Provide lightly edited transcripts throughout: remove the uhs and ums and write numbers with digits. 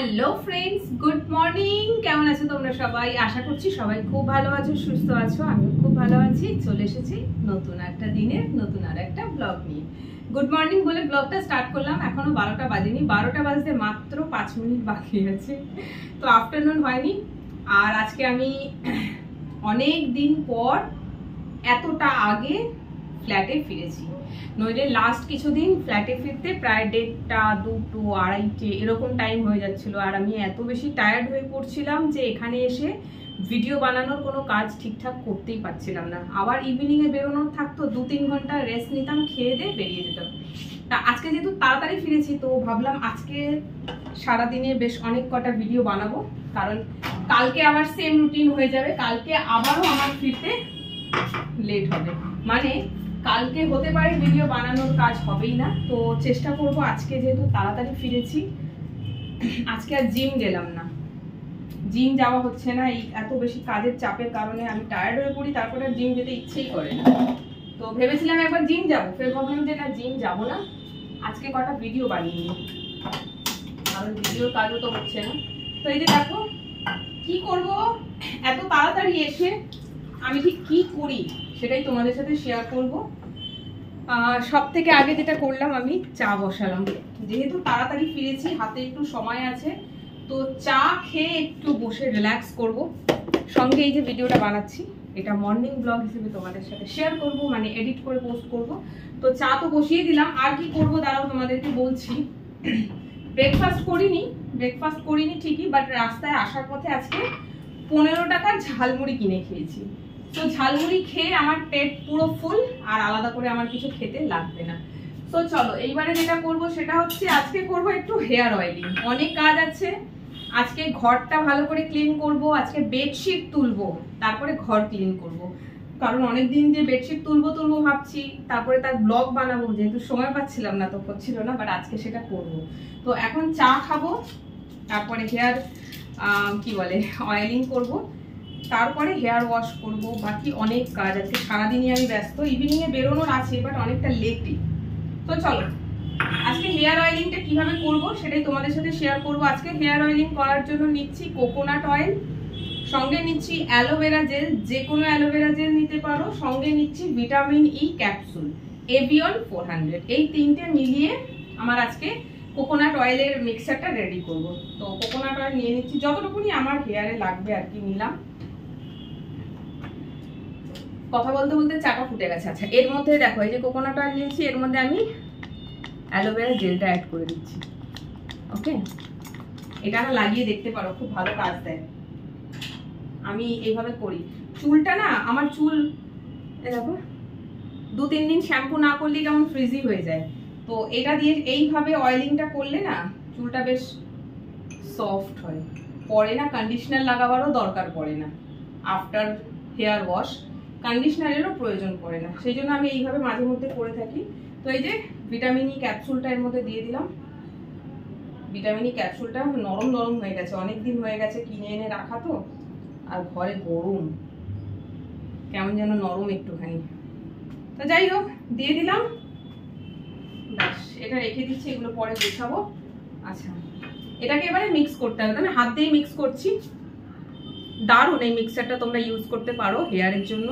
Hello friends, good morning. কেমন আছো তোমরা সবাই? আশা করছি সবাই খুব ভালো আছো, সুস্থ আছো। আমিও খুব ভালো আছি। চলে এসেছি নতুন একটা দিনের নতুন আর একটা ব্লগ নিয়ে। গুড মর্নিং বলে ব্লগটা স্টার্ট করলাম। এখনো 12টা বাজেনি, 12টা বাজতে মাত্র 5 মিনিট বাকি আছে। তো আফটারনুন হয়নি। আর আজকে আমি অনেক দিন পর এতটা আগে ফ্ল্যাটে ফিরেছি। নইলে লাস্ট কিছুদিন ফ্ল্যাটে ফিরতে প্রায় 1:30, 2, 2:30 এরকম টাইম হয়ে যাচ্ছিল। আর আমি এত বেশি টায়ার্ড হয়ে পড়ছিলাম যে এখানে এসে ভিডিও বানানোর কোনো কাজ ঠিকঠাক করতেই পারছিলাম না। আবার ইভিনিংয়ে বেরোনোর থাকতো, 2-3 ঘন্টা রেস্ট নিতাম, খেয়ে দিয়ে বেরিয়ে যেতাম। তা আজকে যেহেতু তাড়াতাড়ি ফিরেছি, তো ভাবলাম আজকে সারাদিনে বেশ অনেক কটা ভিডিও বানাবো, কারণ কালকে আবার সেম রুটিন হয়ে যাবে। কালকে আবারও আমার ফিরতে লেট হবে, মানে কালকে হতে পারে ভিডিও বানানোর কাজ হবেই না। তো চেষ্টা করব আজকে যেহেতু তাড়াতাড়ি ফিরেছি, আজকে আর জিম গেলাম না, জিম যাওয়া হচ্ছে না। এই এত বেশি কাজের চাপের কারণে আমি টায়ার্ড হয়ে পড়ি, তারপরে জিম যেতে ইচ্ছেই করে না। তো ভেবেছিলাম একবার জিম যাবো, ফের ভাবলাম যে না, জিম যাবো না, আজকে কটা ভিডিও বানিয়ে নিই, কারণ ভিডিওর কাজও তো হচ্ছে না। তো এই যে দেখো কি করব, এত তাড়াতাড়ি এসে আমি ঠিক কি করি সেটাই তোমাদের সাথে শেয়ার করব। সব থেকে আগে যেটা করলাম, আমি চা বসালাম। যেহেতু তাড়াতাড়ি ফিরেছি, হাতে একটু সময় আছে, তো চা খেয়ে একটু বসে রিল্যাক্স করব। সঙ্গে এই যে ভিডিওটা বানাচ্ছি, এটা মর্নিং ব্লগ হিসেবে তোমাদের সাথে শেয়ার করব, মানে এডিট করে পোস্ট করব। তো চা তো বসিয়ে দিলাম, আর কি করব দাঁড়াও তোমাদেরকে বলছি। ব্রেকফাস্ট করিনি ঠিকই, বাট রাস্তায় আসার পথে আজকে 15 টাকার ঝালমুড়ি কিনে খেয়েছি। তো ঝালমুড়ি খেয়ে আমার পেট পুরো ফুল, আর আলাদা করে আমার কিছু খেতে লাগবে না। তো চলো এইবারে যেটা করব সেটা হচ্ছে, আজকে করব একটু হেয়ার অয়েলিং। অনেক কাজ আছে আজকে। ঘরটা ভালো করে ক্লিন করব, আজকে বেডশিট তুলবো, তারপরে ঘর ক্লিন করব। কারণ অনেকদিন যে বেডশিট তুলবো ভাবছি, তারপরে তার ব্লগ বানাবো, যেহেতু সময় পাচ্ছিলাম না তো হচ্ছিল না, বাট আজকে সেটা করব। তো এখন চা খাবো, তারপরে হেয়ার কি বলে অয়েলিং করব, তারপরে হেয়ার ওয়াশ করব। বাকি অনেক কাজ আছে, সারাদিনই আমি ব্যস্ত। ইভিনিংয়ে বেরোনোর আছে, বাট অনেকটা লেটই। তো চলো আজকে হেয়ার অয়েলিংটা কিভাবে করব সেটাই তোমাদের সাথে শেয়ার করব। আজকে হেয়ার অয়েলিং করার জন্য নিচ্ছি কোকোনাট অয়েল, সঙ্গে নিচ্ছি অ্যালোভেরা জেল, যে কোনো অ্যালোভেরা জেল নিতে পারো। সঙ্গে নিচ্ছি ভিটামিন ই ক্যাপসুল এভিয়ন 400। এই তিনটে মিলিয়ে আমার আজকে কোকোনাট অয়েলের মিক্সারটা রেডি করব। তো কোকোনাট অয়েল নিয়ে নিচ্ছি, যতটুকুনি আমার হেয়ারে লাগবে আর কি নিলাম। কথা বলতে বলতে চাটা ফুটে গেছে। আচ্ছা, এর মধ্যে দেখো এই যে কোকোনাট অয়েল নিয়েছি, এর মধ্যে আমি অ্যালোভেরা জেলটা অ্যাড করে দিচ্ছি। ওকে, এটা না লাগিয়ে দেখতে পারো, খুব ভালো কাজ দেয়। আমি এইভাবে করি। চুলটা না, আমার চুল দেখো 2-3 দিন শ্যাম্পু না করলে কেমন ফ্রিজি হয়ে যায়। তো এটা দিয়ে এইভাবে অয়েলিংটা করলে না চুলটা বেশ সফট হয়, পরে না কন্ডিশনার লাগাবারও দরকার পড়ে না। আফটার হেয়ার ওয়াশ কন্ডিশনারেরও প্রয়োজন পড়ে না, সেই জন্য আমি এইভাবে মাঝে মধ্যে করে থাকি। তো এই যে ভিটামিন ই ক্যাপসুলটা এর মধ্যে দিয়ে দিলাম। ভিটামিন ই ক্যাপসুলটা নরম নরম হয়ে গেছে, অনেকদিন হয়ে গেছে কিনে এনে রাখা তো, আর ঘরে গরম, কেমন যেন নরম একটুখানি। তো যাই হোক, দিয়ে দিলাম, ব্যাস এটা রেখে দিচ্ছি, এগুলো পরে গোছাবো। আচ্ছা, এটাকে এবারে মিক্স করতে হবে। আমি হাত দিয়ে মিক্স করছি। দারুণ এই মিক্সারটা, তোমরা ইউজ করতে পারো হেয়ারের জন্য,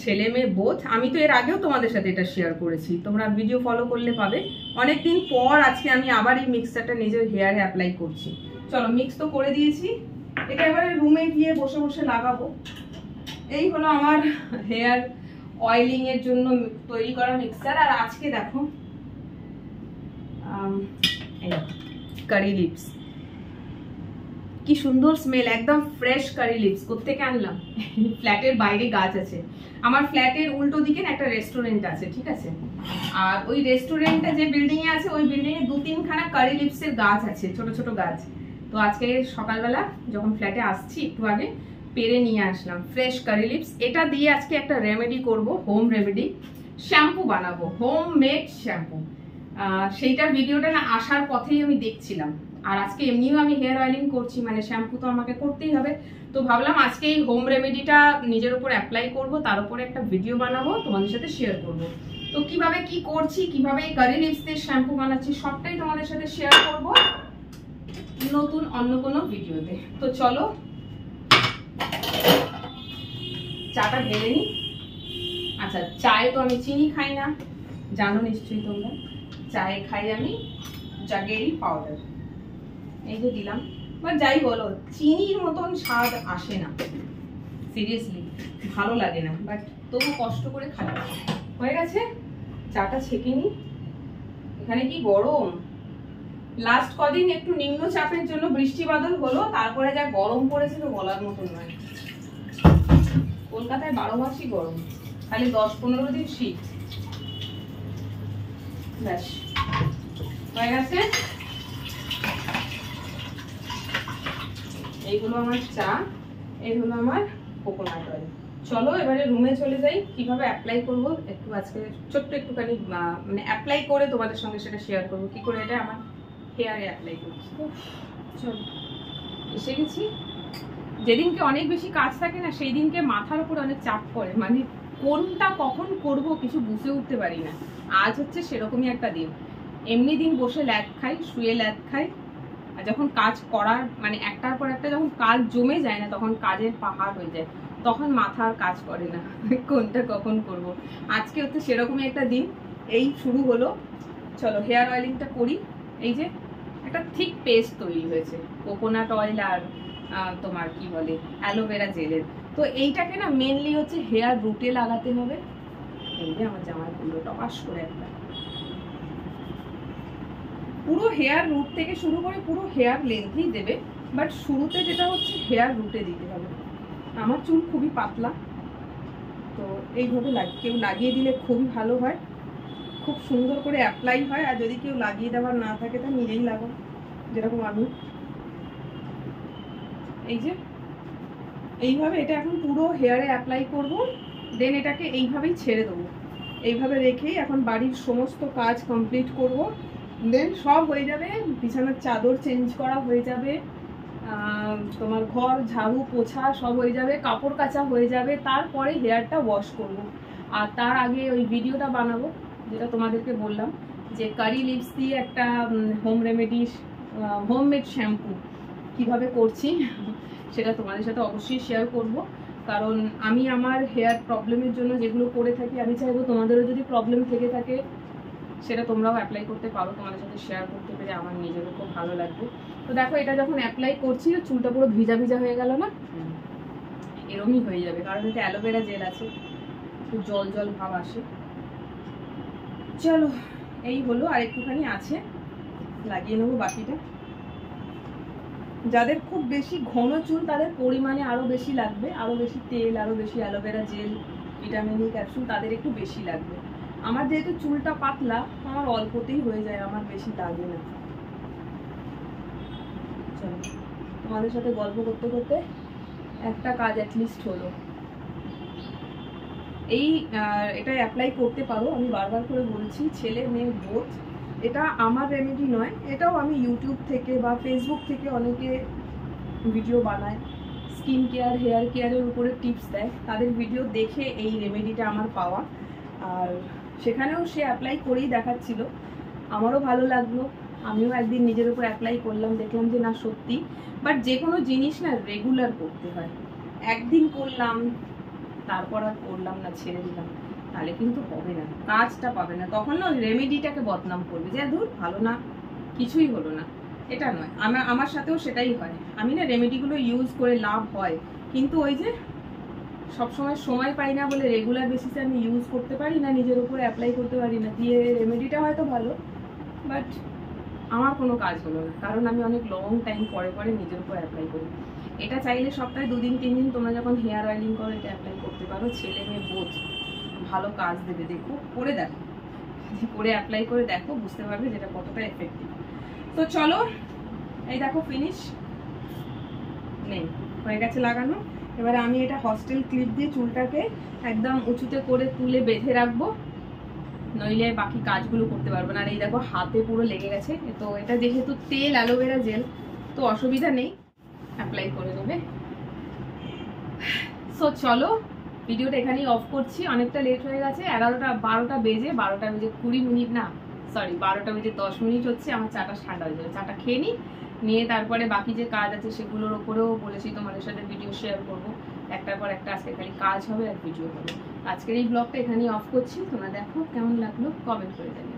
ছেলে মেয়ে বোথ। আমি তো এর আগেও তোমাদের সাথে এটা শেয়ার করেছি, তোমরা ভিডিও ফলো করলে পাবে। অনেকদিন পর আজকে আমি আবার এই মিক্সারটা নিজের হেয়ারে অ্যাপ্লাই করছি। চলো, মিক্স তো করে দিয়েছি, এটা এবারে রুমে গিয়ে বসে বসে লাগাবো। এই হলো আমার হেয়ার অয়েলিং এর জন্য তৈরি করা মিক্সার। আর আজকে দেখো কারি লিপস, কি সুন্দর স্মেল, একদম ফ্রেশ কারি লিপস। কোত্থেকে আনলাম? ফ্ল্যাটের বাইরে গাছ আছে, আমার ফ্ল্যাটের উল্টো দিকে একটা রেস্টুরেন্ট আছে, ঠিক আছে। আর ওই রেস্টুরেন্টটা যে বিল্ডিং এ আছে, ওই বিল্ডিং এ 2-3 খানা কারি লিপসের গাছ আছে, ছোট ছোট গাছ। তো আজকে সকালবেলা যখন ফ্ল্যাটে আসছি একটু আগে পেরে নিয়ে আসলাম ফ্রেশ কারি লিপস। এটা দিয়ে আজকে একটা রেমেডি করব, হোম রেমেডি, শ্যাম্পু বানাবো, হোম মেড শ্যাম্পু। সেইটার ভিডিওটা না আসার পথেই আমি দেখছিলাম। আর আজকে এমনিও আমি হেয়ার অয়েলিং করছি, মানে শ্যাম্পু তো আমাকে করতেই হবে। তো ভাবলাম আজকে এই হোম রেমেডিটা নিজের উপর অ্যাপ্লাই করব, তার উপরে একটা ভিডিও বানাবো, তোমাদের সাথে শেয়ার করব। তো কিভাবে কি করছি, কিভাবে এই কারি লিপস দিয়ে শ্যাম্পু বানাচ্ছি, সবটাই তোমাদের সাথে শেয়ার করব। নতুন অন্য কোনো ভিডিওতে। তো চলো চাটা ঢেলে নি। আচ্ছা, চায়ে তো আমি চিনি খাই না, জানো নিশ্চয়ই তোমরা। চায়ে খাই আমি জাগেরি পাউডার। এই যে দিলাম। বা যাই বলো, চিনির মতন স্বাদ আসে না, সিরিয়াসলি ভালো লাগে না, বাট তবু কষ্ট করে খাই। হয়ে গেছে, চাটা ছেঁকে নি। এখানে কি গরম! লাস্ট কদিন একটু নিম্নচাপের জন্য বৃষ্টি বাদল হলো, তারপরে যা গরম পড়েছে তো বলার মতন নয়। কলকাতায় 12 মাসই গরম, খালি 10-15 দিন শীত। ব্যাস হয়ে গেছে। এইগুলো আমার চা, এই হলো আমার কোকোনাট অয়েল। চলো এবারে রুমে চলে যাই। কিভাবে অ্যাপ্লাই করব একটু আজকে ছোট্ট একটুখানি মানে অ্যাপ্লাই করে তোমাদের সঙ্গে সেটা শেয়ার করব, কি করে এটা আমার হেয়ারে অ্যাপ্লাই করছি। চলো এসে গেছি। যেদিনকে অনেক বেশি কাজ থাকে না, সেই দিনকে মাথার উপর অনেক চাপ পড়ে, মানে কোনটা কখন করব কিছু বুঝে উঠতে পারি না। আজ হচ্ছে সেরকমই একটা দিন। এমনি দিন বসে ল্যাদ খাই, শুয়ে ল্যাদ খাই, আর যখন কাজ করার মানে একটার পর একটা যখন কাজ জমে যায় না, তখন কাজের পাহাড় হয়ে যায়, তখন মাথা আর কাজ করে না কোনটা কখন করব। আজকে হচ্ছে সেরকমই একটা দিন। এই শুরু হলো। চলো হেয়ার অয়েলিংটা করি। এই যে একটা থিক পেস্ট তৈরি হয়েছে কোকোনাট অয়েল আর তোমার কি বলে অ্যালোভেরা জেলের। তো এইটাকে না মেনলি হচ্ছে হেয়ার রুটে লাগাতে হবে। এই যে আমার জামার পুরো টপাস করে একটা পুরো হেয়ার রুট থেকে শুরু করে পুরো হেয়ার লেন্থই দেবে, বাট শুরুতে যেটা হচ্ছে হেয়ার রুটে দিতে হবে। আমার চুল খুবই পাতলা, তো এইভাবে কেউ লাগিয়ে দিলে খুবই ভালো হয়, খুব সুন্দর করে অ্যাপ্লাই হয়। আর যদি কেউ লাগিয়ে দেওয়ার না থাকে তা নিজেই লাগাও, যেরকম আমি। এই যে এইভাবে এটা এখন পুরো হেয়ারে অ্যাপ্লাই করব, দেন এটাকে এইভাবেই ছেড়ে দেবো। এইভাবে রেখেই এখন বাড়ির সমস্ত কাজ কমপ্লিট করব, দেন সব হয়ে যাবে। বিছানার চাদর চেঞ্জ করা হয়ে যাবে, তোমার ঘর ঝাড়ু পোছা সব হয়ে যাবে, কাপড় কাচা হয়ে যাবে, তারপরে হেয়ারটা ওয়াশ করব। আর তার আগে ওই ভিডিওটা বানাবো যেটা তোমাদেরকে বললাম, যে কারি লিপস দিয়ে একটা হোম রেমেডি হোমমেড শ্যাম্পু কিভাবে করছি সেটা তোমাদের সাথে অবশ্যই শেয়ার করব। কারণ আমি আমার হেয়ার প্রবলেমের জন্য যেগুলো করে থাকি, আমি চাইবো তোমাদেরও যদি প্রবলেম থেকে থাকে সেটা তোমরাও অ্যাপ্লাই করতে পারো। তোমাদের সাথে শেয়ার করতে পেরে আমার নিজেরও খুব ভালো লাগবে। তো দেখো এটা যখন অ্যাপ্লাই করছি, চুলটা পুরো ভিজা ভিজা হয়ে গেল না, এরমই হয়ে যাবে, কারণ এতে অ্যালোভেরা জেল আছে, একটু জল জল ভাব আসে। চলো এই হলো, আর একটুখানি আছে, লাগিয়ে নেবো বাকিটা। যাদের খুব বেশি ঘন চুল তাদের পরিমাণে আরো বেশি লাগবে, আরো বেশি তেল, আরো বেশি aloe vera gel, vitamin E capsule তাদের একটু বেশি লাগবে। আমার যেহেতু চুলটা পাতলা, আমার অল্পতেই হয়ে যায়, আমার বেশি লাগে না। চলো তোমাদের সাথে গল্প করতে করতে একটা কাজ অ্যাটলিস্ট হলো। এটা অ্যাপ্লাই করতে পারো, আমি বারবার করে বলছি, ছেলে মেয়ে বোথ। এটা আমার রেমেডি নয়, এটাও আমি ইউটিউব থেকে বা ফেসবুক থেকে অনেকে ভিডিও বানায়, স্কিন কেয়ার হেয়ার কেয়ারের উপরে টিপস দেয়, তাদের ভিডিও দেখে এই রেমেডিটা আমার পাওয়া। আর সেখানেও সে অ্যাপ্লাই করেই দেখাচ্ছিল, আমারও ভালো লাগলো, আমিও একদিন নিজের উপর অ্যাপ্লাই করলাম, দেখলাম যে না সত্যি। বাট যে কোনো জিনিস না রেগুলার করতে হয়। একদিন করলাম তারপর আর করলাম না, ছেড়ে দিলাম, তাহলে কিন্তু হবে না, কাজটা পাবে না। তখন না ওই রেমেডিটাকে বদনাম করবে, যে ধুর ভালো না, কিছুই হলো না। এটা নয়, আমার সাথেও সেটাই হয়। আমি না রেমেডিগুলো ইউজ করে লাভ হয়, কিন্তু ওই যে সবসময় সময় পাই না বলে রেগুলার বেসিসে আমি ইউজ করতে পারি না, নিজের উপরে অ্যাপ্লাই করতে পারি না। দিয়ে রেমেডিটা হয়তো ভালো, বাট আমার কোনো কাজ হলো না, কারণ আমি অনেক লং টাইম পরে পরে নিজের উপর অ্যাপ্লাই করি। এটা চাইলে সপ্তাহে 2 দিন 3 দিন তোমরা যখন হেয়ার অয়েলিং করো এটা অ্যাপ্লাই করতে পারো, ছেলে মেয়ে বোধ ভালো কাজ দেবে। দেখো করে দেখো, করে অ্যাপ্লাই করে দেখো, বুঝতে পারবে যেটা কতটা এফেক্টিভ। তো চলো এই দেখো ফিনিশ নেই, হয়ে গেছে লাগানো। এবারে আমি এটা হস্টেল ক্লিপ দিয়ে চুলটাকে একদম উঁচুতে করে তুলে বেঁধে রাখবো, নইলে বাকি কাজগুলো করতে পারবো না। আর এই দেখো হাতে পুরো লেগে গেছে। তো এটা যেহেতু তেল অ্যালোভেরা জেল, তো অসুবিধা নেই, অ্যাপ্লাই করে নেবে। সো চলো ভিডিওটা এখানেই অফ করছি, অনেকটা লেট হয়ে গেছে। 12টা বেজে 20 মিনিট না, সরি 12টা বেজে 10 মিনিট হচ্ছে। আমার চাটা ঠান্ডা হয়ে যাবে, চাটা খেয়ে নিই, নিয়ে তারপরে বাকি যে কাজ আছে সেগুলোর ওপরেও বলেছি তোমাদের সাথে ভিডিও শেয়ার করবো, একটার পর একটা। আজকে খালি কাজ হবে আর ভিডিও হবে। আজকের এই ব্লগটা এখানেই অফ করছি। তোমরা দেখো কেমন লাগলো, কমেন্ট করে জানিও।